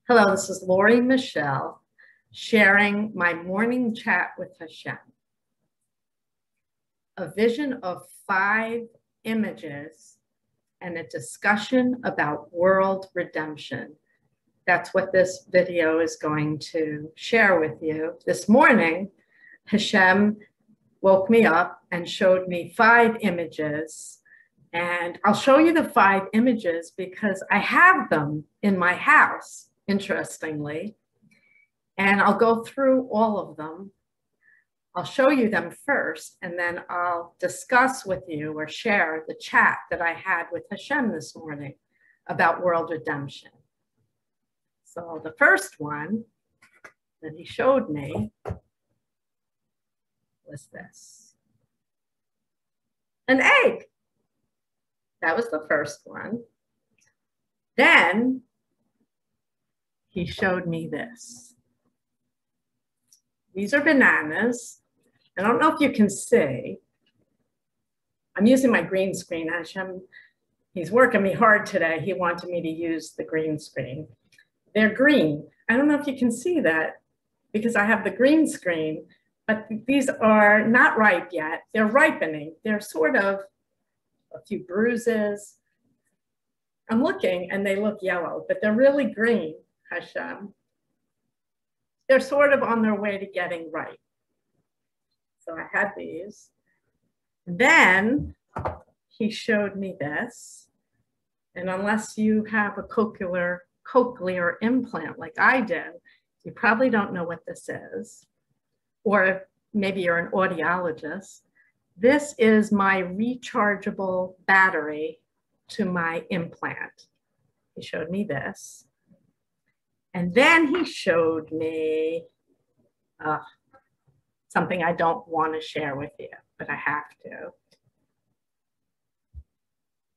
Hello, this is Lori Michelle sharing my morning chat with Hashem. A vision of 5 images and a discussion about world redemption. That's what this video is going to share with you. This morning, Hashem woke me up and showed me 5 images. And I'll show you the 5 images because I have them in my house, interestingly. And I'll go through all of them. I'll show you them first, and then I'll discuss with you or share the chat that I had with Hashem this morning about world redemption. So the first one that he showed me was this. An egg. That was the first one. Then he showed me this. These are bananas. I don't know if you can see. I'm using my green screen. Hashem, he's working me hard today. He wanted me to use the green screen. They're green. I don't know if you can see that because I have the green screen, but these are not ripe yet. They're ripening. They're sort of a few bruises. I'm looking and they look yellow, but they're really green, Hashem. They're sort of on their way to getting ripe. So I had these. Then he showed me this. And unless you have a cochlear implant like I do, you probably don't know what this is. Or maybe you're an audiologist. This is my rechargeable battery to my implant. He showed me this. And then he showed me something I don't want to share with you, but I have to.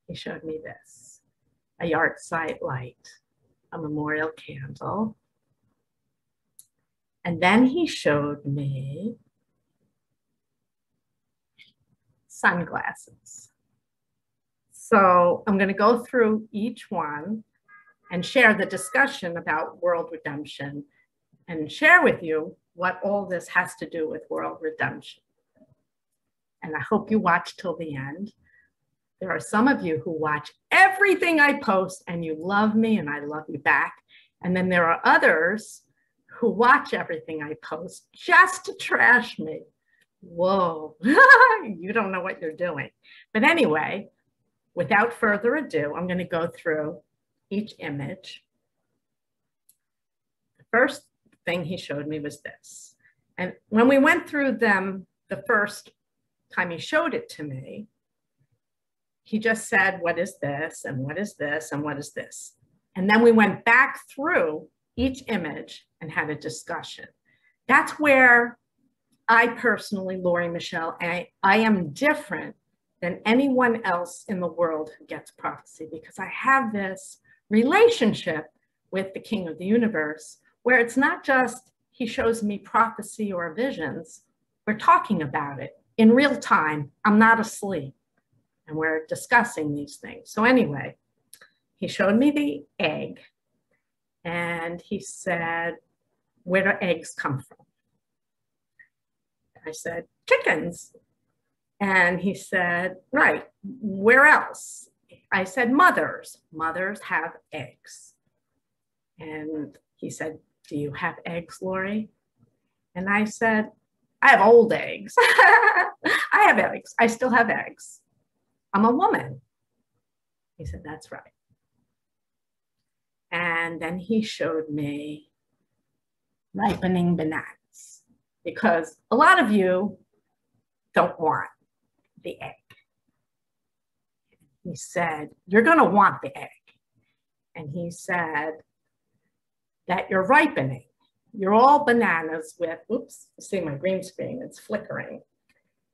He showed me this, a yard site light, a memorial candle. And then he showed me sunglasses. So I'm going to go through each one and share the discussion about world redemption and share with you what all this has to do with world redemption. And I hope you watch till the end. There are some of you who watch everything I post and you love me and I love you back. And then there are others who watch everything I post just to trash me. Whoa, you don't know what you're doing. But anyway, without further ado, I'm going to go through each image. The first thing he showed me was this. And when we went through them the first time he showed it to me, he just said, what is this? And what is this? And what is this? And then we went back through each image and had a discussion. That's where I personally, Lori Michelle, I am different than anyone else in the world who gets prophecy because I have this relationship with the King of the universe where it's not just he shows me prophecy or visions, we're talking about it in real time. I'm not asleep and we're discussing these things. So anyway, he showed me the egg and he said, where do eggs come from? I said, chickens. And he said, right, where else? I said, mothers. Mothers have eggs. And he said, do you have eggs, Lori? And I said, I have old eggs. I have eggs. I still have eggs. I'm a woman. He said, that's right. And then he showed me ripening bananas because a lot of you don't want the egg. He said, you're going to want the egg. And he said that you're ripening. You're all bananas with, oops, you see my green screen, it's flickering.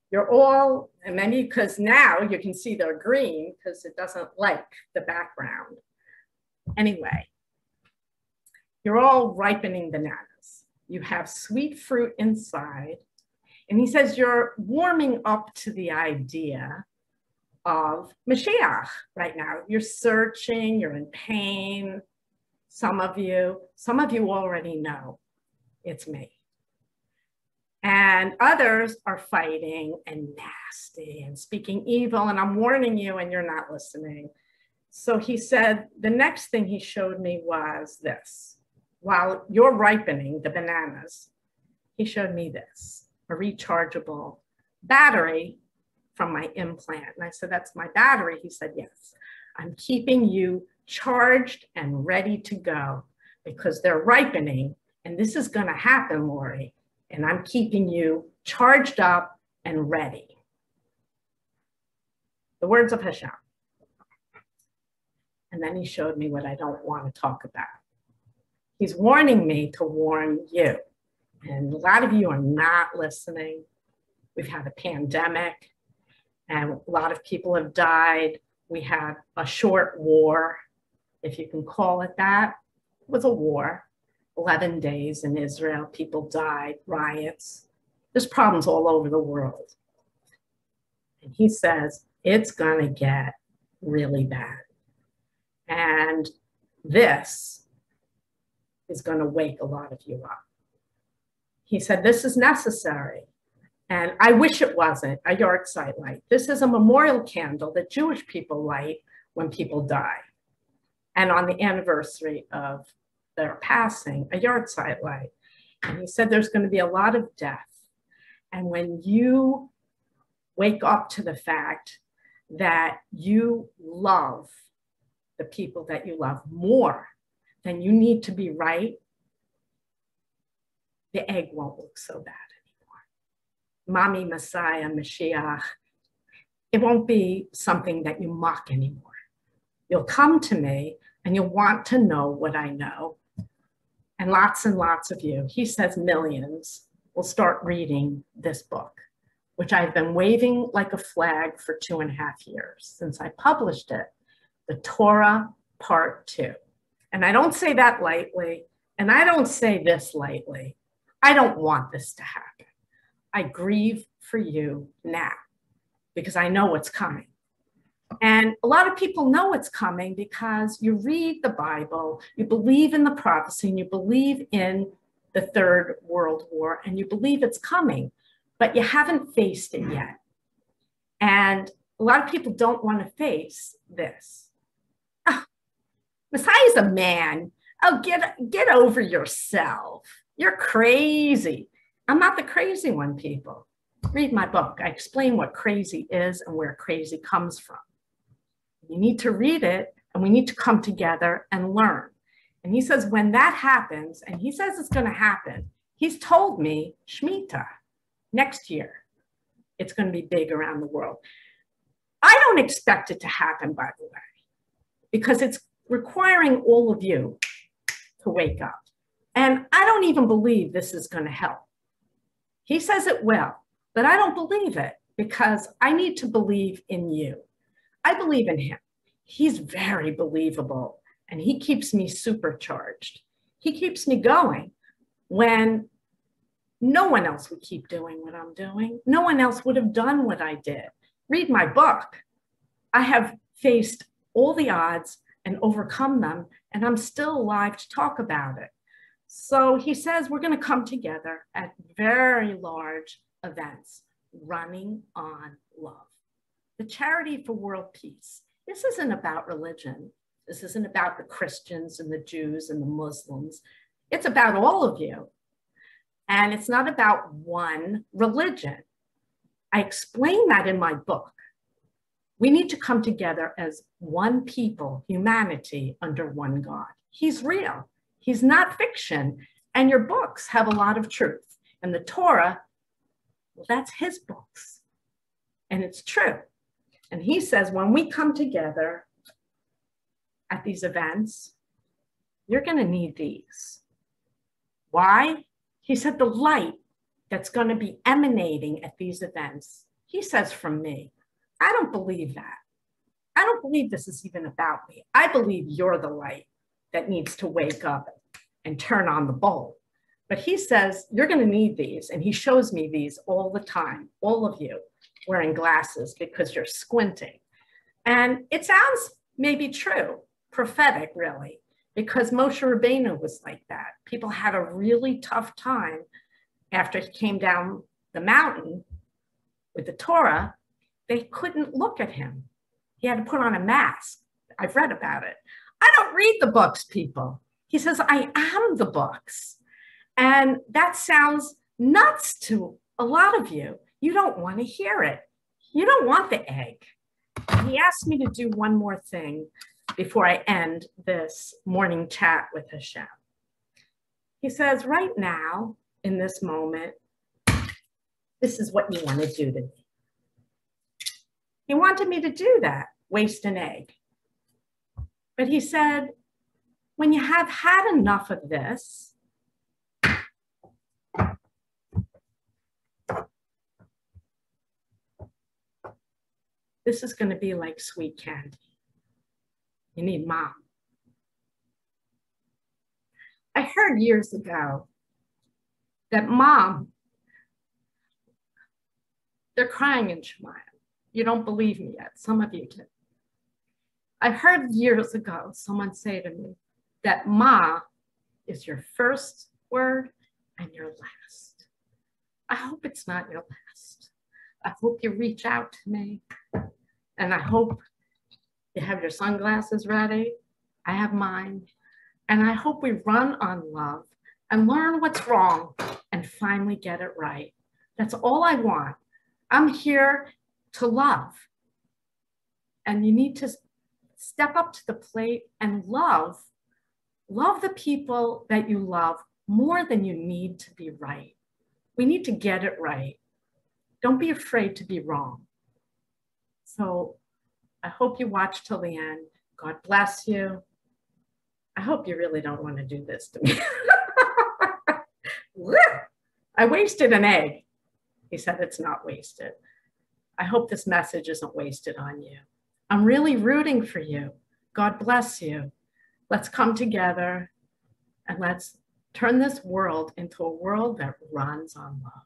You're all, and maybe because now you can see they're green because it doesn't like the background. Anyway, you're all ripening bananas. You have sweet fruit inside. And he says you're warming up to the idea of Moshiach right now. You're searching, you're in pain. Some of you already know it's me. And others are fighting and nasty and speaking evil, and I'm warning you and you're not listening. So he said, the next thing he showed me was this. While you're ripening the bananas, he showed me this, a rechargeable battery from my implant. And I said, that's my battery. He said, yes, I'm keeping you charged and ready to go because they're ripening. And this is going to happen, Lori. And I'm keeping you charged up and ready. The words of Hashem. And then he showed me what I don't want to talk about. He's warning me to warn you. And a lot of you are not listening. We've had a pandemic and a lot of people have died. We had a short war, if you can call it that. It was a war. 11 days in Israel, people died, riots. There's problems all over the world. And he says, it's gonna get really bad. And this is gonna wake a lot of you up. He said, this is necessary. And I wish it wasn't a yard site light. This is a memorial candle that Jewish people light when people die. And on the anniversary of their passing, a yard site light. And he said there's going to be a lot of death. And when you wake up to the fact that you love the people that you love more than you need to be right, the egg won't look so bad anymore. Mommy, Messiah, Mashiach, it won't be something that you mock anymore. You'll come to me and you'll want to know what I know. And lots of you, he says millions, will start reading this book, which I've been waving like a flag for 2.5 years since I published it, the Torah Part 2. And I don't say that lightly, and I don't say this lightly. I don't want this to happen. I grieve for you now because I know what's coming. And a lot of people know it's coming because you read the Bible, you believe in the prophecy, and you believe in the Third World War, and you believe it's coming, but you haven't faced it yet. And a lot of people don't want to face this. Oh, Messiah's a man. Oh, get over yourself. You're crazy. I'm not the crazy one, people. Read my book. I explain what crazy is and where crazy comes from. You need to read it, and we need to come together and learn. And he says, when that happens, and he says it's going to happen, he's told me, Shemitah, next year, it's going to be big around the world. I don't expect it to happen, by the way, because it's requiring all of you to wake up. And I don't even believe this is going to help. He says it will, but I don't believe it because I need to believe in you. I believe in him. He's very believable and he keeps me supercharged. He keeps me going when no one else would keep doing what I'm doing. No one else would have done what I did. Read my book. I have faced all the odds and overcome them, and I'm still alive to talk about it. So he says we're going to come together at very large events, running on love. The Charity for World Peace. This isn't about religion. This isn't about the Christians and the Jews and the Muslims. It's about all of you. And it's not about one religion. I explain that in my book. We need to come together as one people, humanity, under one God. He's real. He's not fiction. And your books have a lot of truth. And the Torah, well, that's his books. And it's true. And he says, when we come together at these events, you're going to need these. Why? He said the light that's going to be emanating at these events, he says, from me. I don't believe that. I don't believe this is even about me. I believe you're the light that needs to wake up and turn on the bulb. But he says, you're going to need these. And he shows me these all the time, all of you wearing glasses because you're squinting. And it sounds maybe true, prophetic, really. because Moshe Rabbeinu was like that. People had a really tough time after he came down the mountain with the Torah. They couldn't look at him. He had to put on a mask. I've read about it. I don't read the books, people. He says, I am the books. And that sounds nuts to a lot of you. You don't want to hear it. You don't want the egg. He asked me to do one more thing before I end this morning chat with Hashem. He says, right now, in this moment, this is what you want to do to me. He wanted me to do that, waste an egg. But he said, when you have had enough of this, this is going to be like sweet candy. You need mom. I heard years ago that mom, they're crying in Shemayim. You don't believe me yet. Some of you do. I heard years ago someone say to me that ma is your first word and your last. I hope it's not your last. I hope you reach out to me, and I hope you have your sunglasses ready. I have mine. And I hope we run on love and learn what's wrong and finally get it right. That's all I want. I'm here to love. And you need to step up to the plate and love the people that you love more than you need to be right. We need to get it right. Don't be afraid to be wrong. So I hope you watch till the end. God bless you. I hope you really don't want to do this to me. I wasted an egg. He said it's not wasted. I hope this message isn't wasted on you. I'm really rooting for you. God bless you. Let's come together and let's turn this world into a world that runs on love.